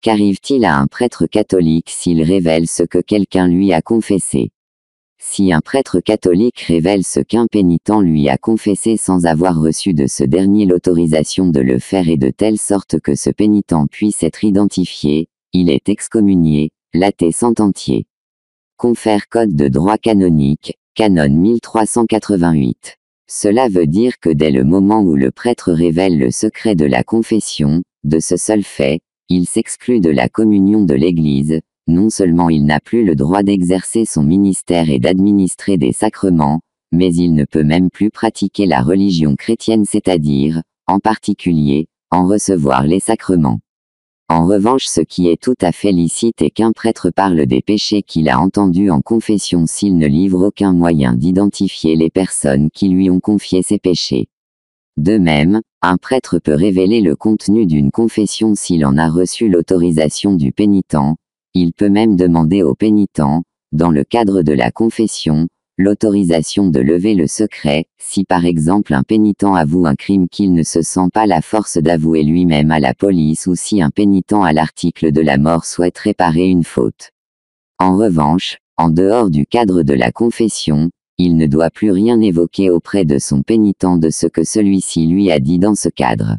Qu'arrive-t-il à un prêtre catholique s'il révèle ce que quelqu'un lui a confessé? Si un prêtre catholique révèle ce qu'un pénitent lui a confessé sans avoir reçu de ce dernier l'autorisation de le faire et de telle sorte que ce pénitent puisse être identifié, il est excommunié, laté sententiae. Confère Code de droit canonique, canon 1388. Cela veut dire que dès le moment où le prêtre révèle le secret de la confession, de ce seul fait, il s'exclut de la communion de l'Église. Non seulement il n'a plus le droit d'exercer son ministère et d'administrer des sacrements, mais il ne peut même plus pratiquer la religion chrétienne, c'est-à-dire, en particulier, en recevoir les sacrements. En revanche, ce qui est tout à fait licite est qu'un prêtre parle des péchés qu'il a entendus en confession s'il ne livre aucun moyen d'identifier les personnes qui lui ont confié ces péchés. De même, un prêtre peut révéler le contenu d'une confession s'il en a reçu l'autorisation du pénitent. Il peut même demander au pénitent, dans le cadre de la confession, l'autorisation de lever le secret, si par exemple un pénitent avoue un crime qu'il ne se sent pas la force d'avouer lui-même à la police ou si un pénitent à l'article de la mort souhaite réparer une faute. En revanche, en dehors du cadre de la confession, il ne doit plus rien évoquer auprès de son pénitent de ce que celui-ci lui a dit dans ce cadre.